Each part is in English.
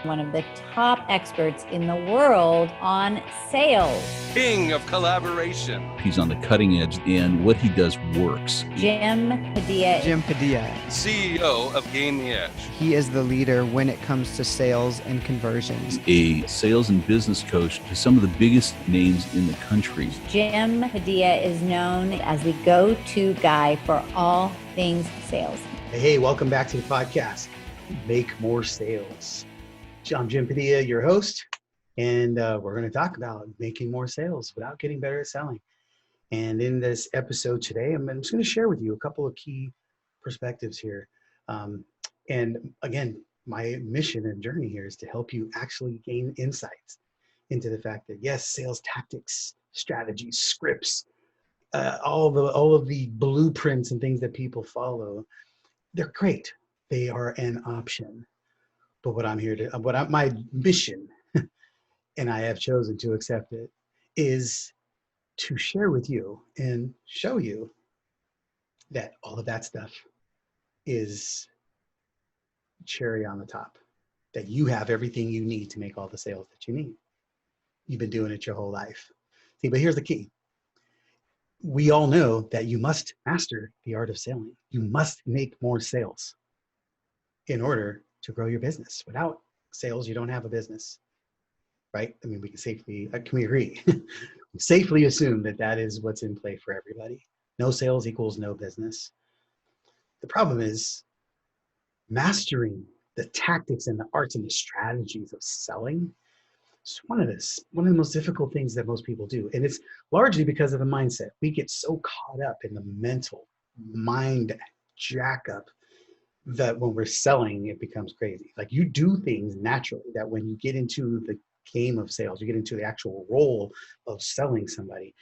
one of the top experts in the world on sales. King of collaboration. He's on the cutting edge, and what he does works. Jim Padilla. CEO of Gain the Edge. He is the leader when it comes to sales and conversions. A sales and business coach to some of the biggest names in the country. Jim Padilla is known as the go-to guy for all things sales. Hey, welcome back to the podcast, Make More Sales. I'm Jim Padilla, your host, and we're going to talk about making more sales without getting better at selling. And in this episode today, I'm just going to share with you a couple of key perspectives here. And again, my mission and journey here is to help you actually gain insights into the fact that yes, sales tactics, strategies, scripts, all of the blueprints and things that people follow, they're great. They are an option. But my mission, and I have chosen to accept it, is to share with you and show you that all of that stuff is cherry on the top, that you have everything you need to make all the sales that you need. You've been doing it your whole life. See, but here's the key. We all know that you must master the art of selling. You must make more sales in order to grow your business. Without sales, you don't have a business, right? I mean, can we agree? Safely assume that is what's in play for everybody. No sales equals no business. The problem is mastering the tactics and the arts and the strategies of selling. It's one of the most difficult things that most people do. And it's largely because of the mindset. We get so caught up in the mental mind jack up that when we're selling, it becomes crazy. Like you do things naturally that when you get into the game of sales, you get into the actual role of selling somebody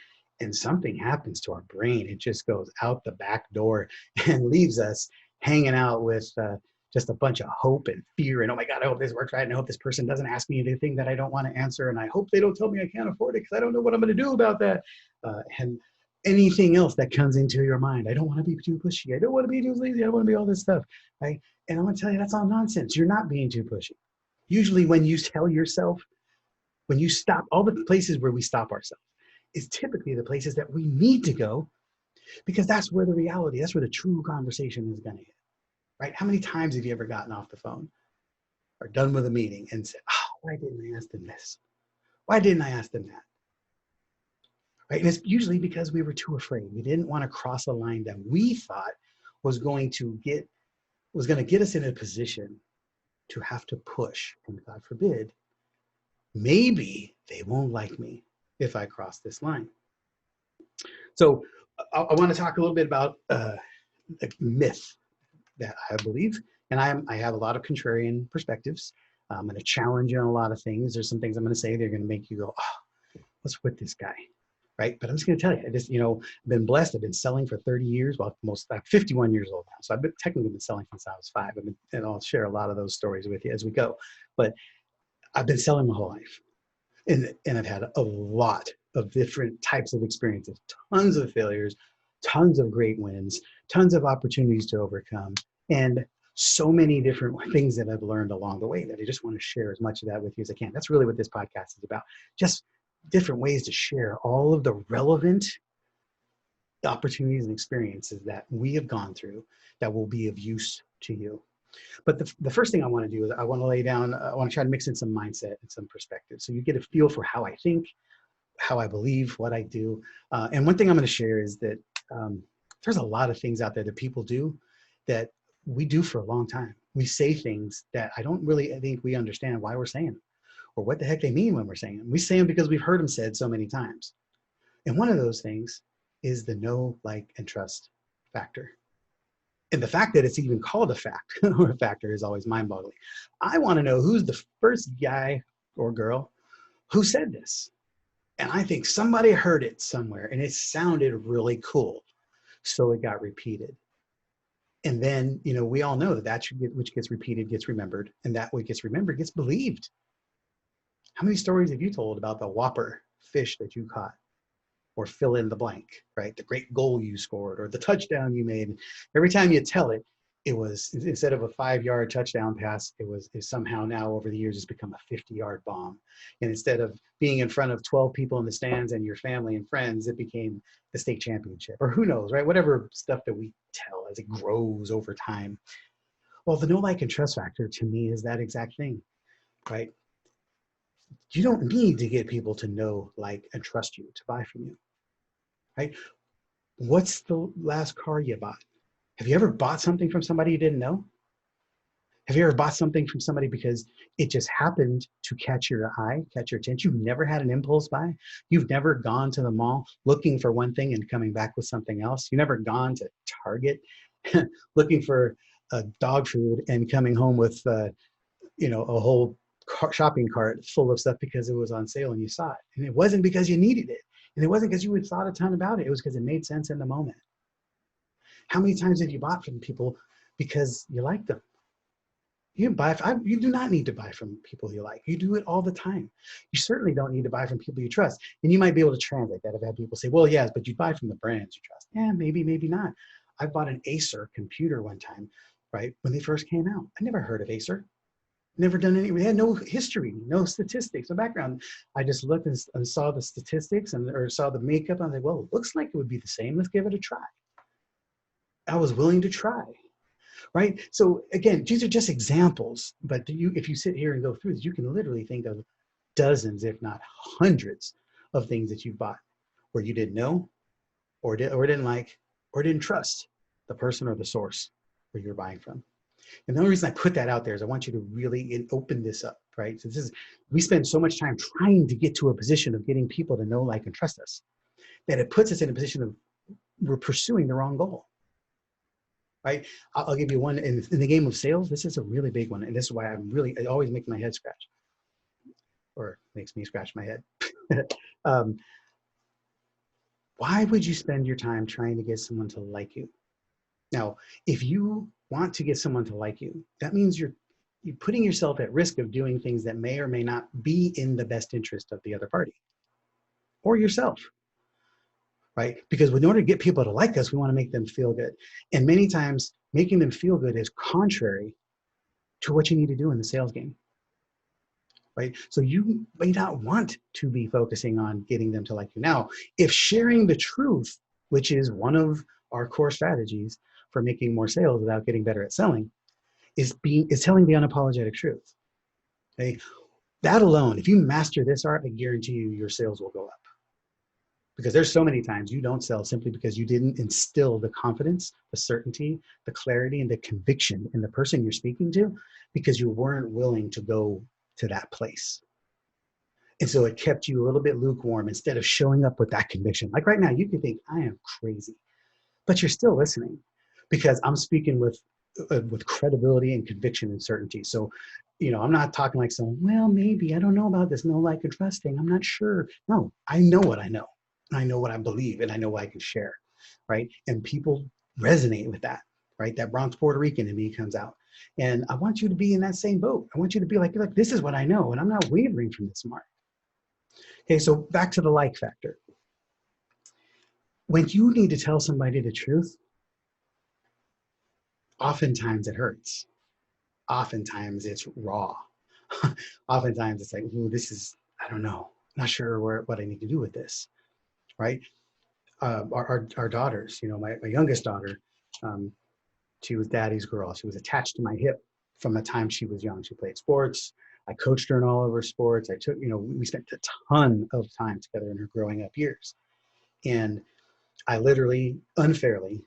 and something happens to our brain. It just goes out the back door and leaves us hanging out with just a bunch of hope and fear. And, oh my God, I hope this works right. And I hope this person doesn't ask me anything that I don't want to answer. And I hope they don't tell me I can't afford it because I don't know what I'm going to do about that. And anything else that comes into your mind. I don't want to be too pushy. I don't want to be too lazy. I don't want to be all this stuff. Right? And I'm going to tell you, that's all nonsense. You're not being too pushy. Usually when you tell yourself, when you stop, all the places where we stop ourselves is typically the places that we need to go because that's where the reality, that's where the true conversation is going to hit. Right? How many times have you ever gotten off the phone or done with a meeting and said, oh, why didn't I ask them this? Why didn't I ask them that? Right? And it's usually because we were too afraid. We didn't want to cross a line that we thought was going to get us in a position to have to push. And God forbid, maybe they won't like me if I cross this line. So I want to talk a little bit about a myth that I believe, and I have a lot of contrarian perspectives. I'm going to challenge you on a lot of things. There's some things I'm going to say that are going to make you go, oh, what's with this guy? Right? But I'm just going to tell you, I've been blessed. I've been selling for 30 years. Well, I'm 51 years old now. So I've technically been selling since I was 5. And I'll share a lot of those stories with you as we go. But I've been selling my whole life. And I've had a lot of different types of experiences, tons of failures, tons of great wins, tons of opportunities to overcome, and so many different things that I've learned along the way that I just want to share as much of that with you as I can. That's really what this podcast is about. Just different ways to share all of the relevant opportunities and experiences that we have gone through that will be of use to you. But the first thing I want to do is I want to try to mix in some mindset and some perspective. So you get a feel for how I think, how I believe, what I do. And one thing I'm going to share is that there's a lot of things out there that people do that we do for a long time. We say things that I don't really think we understand why we're saying them or what the heck they mean when we're saying them. We say them because we've heard them said so many times. And one of those things is the know, like, and trust factor. And the fact that it's even called a fact or a factor is always mind-boggling. I want to know who's the first guy or girl who said this. And I think somebody heard it somewhere and it sounded really cool. So it got repeated. And then, we all know that which gets repeated gets remembered, and that what gets remembered gets believed. How many stories have you told about the whopper fish that you caught? Or fill in the blank, right? The great goal you scored or the touchdown you made. Every time you tell it, it was, instead of a 5-yard touchdown pass, it somehow now over the years has become a 50-yard bomb. And instead of being in front of 12 people in the stands and your family and friends, it became the state championship, or who knows, right? Whatever stuff that we tell as it grows over time. Well, the know, like, and trust factor to me is that exact thing, right? You don't need to get people to know, like, and trust you to buy from you, right? What's the last car you bought? Have you ever bought something from somebody you didn't know? Have you ever bought something from somebody because it just happened to catch your eye, catch your attention? You've never had an impulse buy? You've never gone to the mall looking for one thing and coming back with something else? You've never gone to Target looking for dog food and coming home with a whole shopping cart full of stuff because it was on sale and you saw it. And it wasn't because you needed it. And it wasn't because you had thought a ton about it. It was because it made sense in the moment. How many times have you bought from people because you like them? You do not need to buy from people you like. You do it all the time. You certainly don't need to buy from people you trust. And you might be able to translate that. I've had people say, well, yes, but you buy from the brands you trust. Yeah, maybe, maybe not. I bought an Acer computer one time, right, when they first came out. I never heard of Acer. Never done any, we had no history, no statistics, no background. I just looked and saw the statistics or saw the makeup. I was like, well, it looks like it would be the same. Let's give it a try. I was willing to try. Right? So again, these are just examples, but if you sit here and go through this, you can literally think of dozens, if not hundreds, of things that you've bought where you didn't know or didn't like or didn't trust the person or the source where you're buying from. And the only reason I put that out there is I want you to really open this up, right? So we spend so much time trying to get to a position of getting people to know, like, and trust us that it puts us in a position of we're pursuing the wrong goal. Right? I'll give you one in the game of sales. This is a really big one. And this is why it always makes my head scratch, or makes me scratch my head. Why would you spend your time trying to get someone to like you? Now, if you want to get someone to like you, that means you're putting yourself at risk of doing things that may or may not be in the best interest of the other party or yourself. Right? Because in order to get people to like us, we want to make them feel good. And many times making them feel good is contrary to what you need to do in the sales game. Right? So you may not want to be focusing on getting them to like you. Now, if sharing the truth, which is one of our core strategies for making more sales without getting better at selling, is telling the unapologetic truth. Okay? That alone, if you master this art, I guarantee you your sales will go up. Because there's so many times you don't sell simply because you didn't instill the confidence, the certainty, the clarity, and the conviction in the person you're speaking to because you weren't willing to go to that place. And so it kept you a little bit lukewarm instead of showing up with that conviction. Like right now, you can think, I am crazy, but you're still listening because I'm speaking with credibility and conviction and certainty. So, I'm not talking like someone, well, maybe, I don't know about this, no, like, and trust thing. I'm not sure. No, I know what I know. I know what I believe and I know what I can share, right? And people resonate with that, right? That Bronx Puerto Rican in me comes out. And I want you to be in that same boat. I want you to be like, this is what I know and I'm not wavering from this mark. Okay, so back to the like factor. When you need to tell somebody the truth, oftentimes it hurts. Oftentimes it's raw. Oftentimes it's like, ooh, I don't know. I'm not sure what I need to do with this, right? Our daughters, my youngest daughter, she was daddy's girl. She was attached to my hip from the time she was young. She played sports. I coached her in all of her sports. We spent a ton of time together in her growing up years. And I literally, unfairly,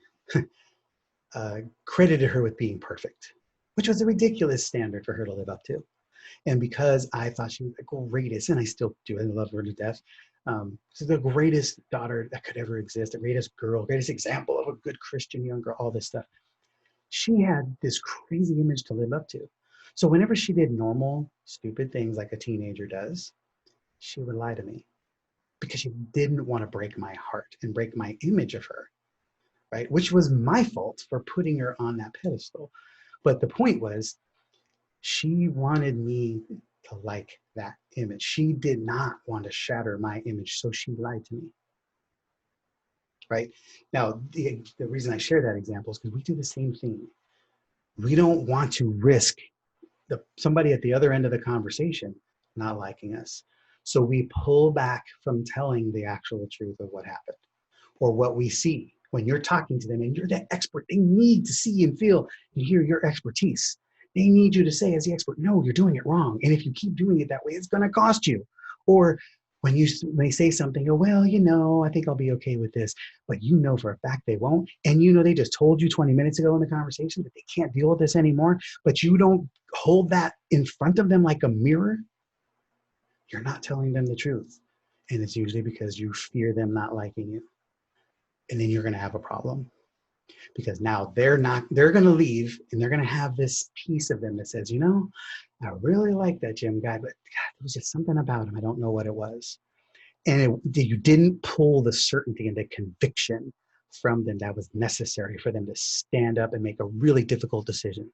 credited her with being perfect, which was a ridiculous standard for her to live up to. And because I thought she was the greatest, and I still do, I love her to death. She's the greatest daughter that could ever exist, the greatest girl, greatest example of a good Christian young girl, all this stuff. She had this crazy image to live up to. So whenever she did normal, stupid things like a teenager does, she would lie to me because she didn't want to break my heart and break my image of her, right? Which was my fault for putting her on that pedestal. But the point was, she wanted me to like that image. She did not want to shatter my image, so she lied to me. Right? Now, the reason I share that example is because we do the same thing. We don't want to risk somebody at the other end of the conversation not liking us. So we pull back from telling the actual truth of what happened or what we see. When you're talking to them and you're the expert, they need to see and feel and hear your expertise. They need you to say as the expert, no, you're doing it wrong. And if you keep doing it that way, it's going to cost you. Or when they say something, oh, well, I think I'll be okay with this, but for a fact they won't. And they just told you 20 minutes ago in the conversation that they can't deal with this anymore, but you don't hold that in front of them like a mirror. You're not telling them the truth. And it's usually because you fear them not liking you. And then you're going to have a problem because now they're going to leave and they're going to have this piece of them that says, I really like that Jim guy, but God, there was just something about him. I don't know what it was. And you didn't pull the certainty and the conviction from them that was necessary for them to stand up and make a really difficult decision.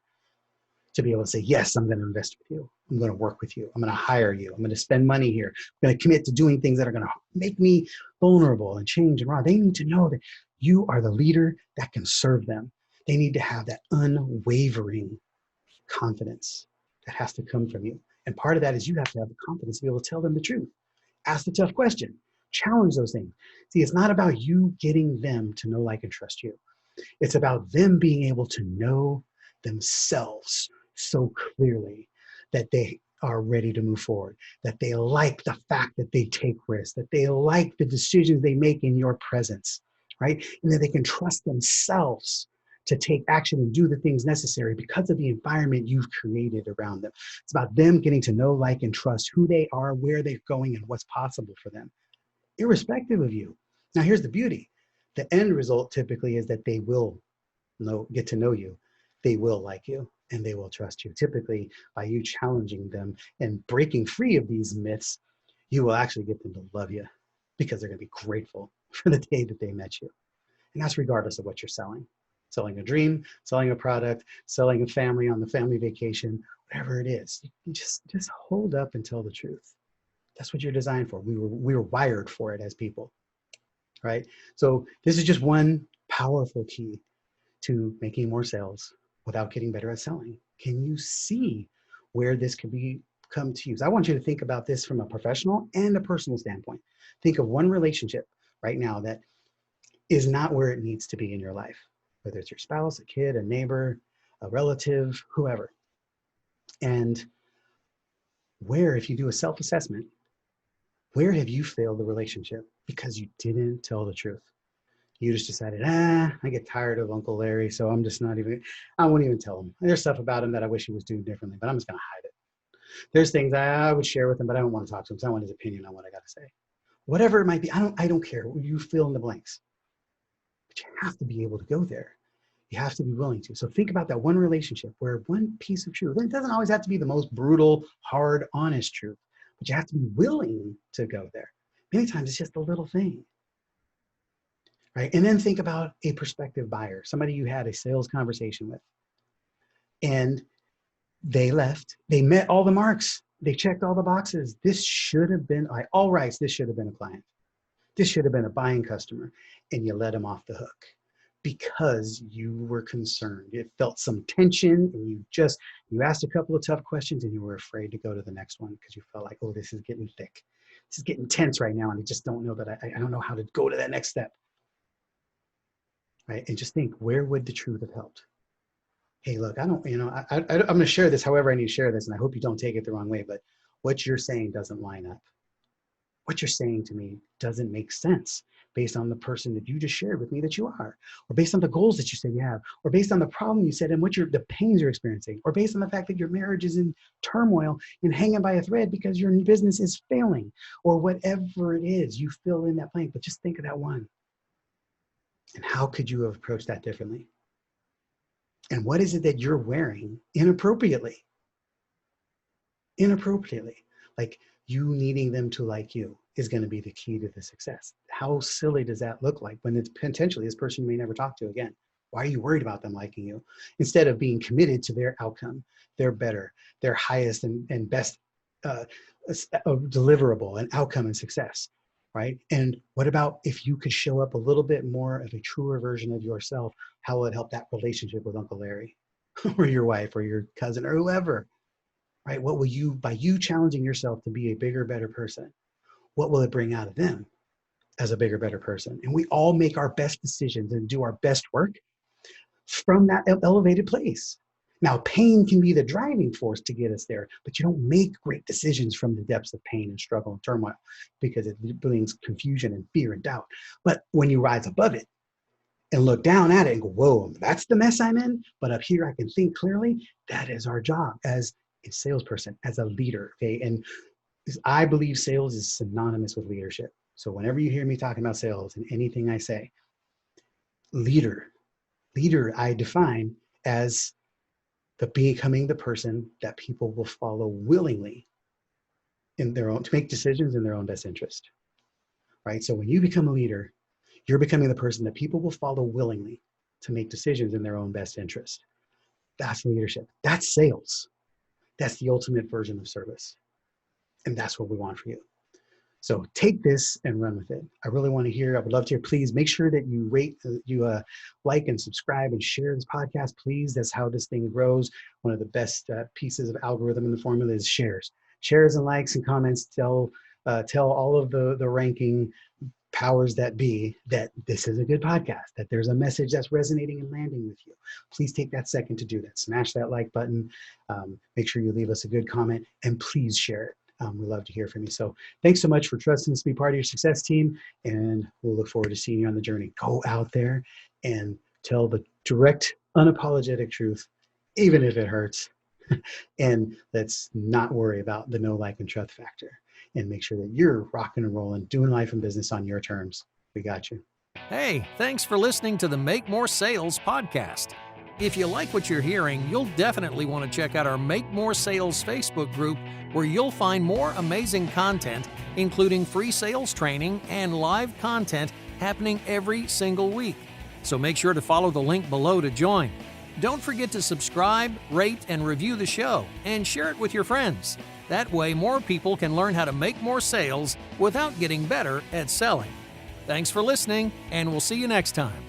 To be able to say, yes, I'm going to invest with you. I'm going to work with you. I'm going to hire you. I'm going to spend money here. I'm going to commit to doing things that are going to make me vulnerable and change and raw. They need to know that you are the leader that can serve them. They need to have that unwavering confidence that has to come from you. And part of that is you have to have the confidence to be able to tell them the truth. Ask the tough question. Challenge those things. See, it's not about you getting them to know, like, and trust you. It's about them being able to know themselves so clearly that they are ready to move forward, that they like the fact that they take risks, that they like the decisions they make in your presence, right? And that they can trust themselves to take action and do the things necessary because of the environment you've created around them. It's about them getting to know, like, and trust who they are, where they're going, and what's possible for them, irrespective of you. Now, here's the beauty. The end result typically is that they will get to know you. They will like you and they will trust you. Typically, by you challenging them and breaking free of these myths, you will actually get them to love you because they're going to be grateful for the day that they met you. And that's regardless of what you're selling. Selling a dream, selling a product, selling a family on the family vacation, whatever it is. You just hold up and tell the truth. That's what you're designed for. We were wired for it as people, right? So this is just one powerful key to making more sales without getting better at selling. Can you see where this could come to use? I want you to think about this from a professional and a personal standpoint. Think of one relationship right now that is not where it needs to be in your life, whether it's your spouse, a kid, a neighbor, a relative, whoever. And where, if you do a self-assessment, where have you failed the relationship because you didn't tell the truth? You just decided, I get tired of Uncle Larry, so I won't even tell him. There's stuff about him that I wish he was doing differently, but I'm just going to hide it. There's things I would share with him, but I don't want to talk to him because I want his opinion on what I got to say. Whatever it might be, I don't care. You fill in the blanks. But you have to be able to go there. You have to be willing to. So think about that one relationship where one piece of truth, and it doesn't always have to be the most brutal, hard, honest truth, but you have to be willing to go there. Many times it's just a little thing. Right? And then think about a prospective buyer, somebody you had a sales conversation with. And they left. They met all the marks. They checked all the boxes. This should have been, all rights, this should have been a client. This should have been a buying customer. And you let them off the hook because you were concerned. You felt some tension and you asked a couple of tough questions and you were afraid to go to the next one because you felt like, oh, this is getting thick. This is getting tense right now. And I just don't know that I don't know how to go to that next step. Right? And just think, where would the truth have helped? Hey, look, I'm going to share this however I need to share this, and I hope you don't take it the wrong way, but what you're saying doesn't line up. What you're saying to me doesn't make sense based on the person that you just shared with me that you are, or based on the goals that you said you have, or based on the problem you said and the pains you're experiencing, or based on the fact that your marriage is in turmoil and hanging by a thread because your business is failing, or whatever it is, you fill in that blank, but just think of that one. And how could you have approached that differently? And what is it that you're wearing inappropriately? Inappropriately. Like you needing them to like you is going to be the key to the success. How silly does that look like when it's potentially this person you may never talk to again? Why are you worried about them liking you? Instead of being committed to their outcome, their better, their highest and best deliverable and outcome and success. Right? And what about if you could show up a little bit more of a truer version of yourself? How will it help that relationship with Uncle Larry? or your wife or your cousin or whoever, right? What will you, by you challenging yourself to be a bigger, better person, what will it bring out of them as a bigger, better person? And we all make our best decisions and do our best work from that elevated place. Now, pain can be the driving force to get us there, but you don't make great decisions from the depths of pain and struggle and turmoil because it brings confusion and fear and doubt. But when you rise above it and look down at it and go, whoa, that's the mess I'm in, but up here I can think clearly, that is our job as a salesperson, as a leader, okay? And I believe sales is synonymous with leadership. So whenever you hear me talking about sales and anything I say, leader I define as becoming the person that people will follow willingly in their own, to make decisions in their own best interest, right? So when you become a leader, you're becoming the person that people will follow willingly to make decisions in their own best interest. That's leadership. That's sales. That's the ultimate version of service. And that's what we want for you. So take this and run with it. I really want to hear, I would love to hear, please make sure that you rate, like and subscribe and share this podcast, please. That's how this thing grows. One of the best pieces of algorithm in the formula is shares. Shares and likes and comments tell all of the ranking powers that be that this is a good podcast, that there's a message that's resonating and landing with you. Please take that second to do that. Smash that like button. Make sure you leave us a good comment and please share it. We love to hear from you. So thanks so much for trusting us to be part of your success team. And we'll look forward to seeing you on the journey. Go out there and tell the direct, unapologetic truth, even if it hurts. And let's not worry about the no, like, and trust factor. And make sure that you're rocking and rolling, doing life and business on your terms. We got you. Hey, thanks for listening to the Make More Sales podcast. If you like what you're hearing, you'll definitely want to check out our Make More Sales Facebook group, where you'll find more amazing content, including free sales training and live content happening every single week. So make sure to follow the link below to join. Don't forget to subscribe, rate, and review the show, and share it with your friends. That way, more people can learn how to make more sales without getting better at selling. Thanks for listening, and we'll see you next time.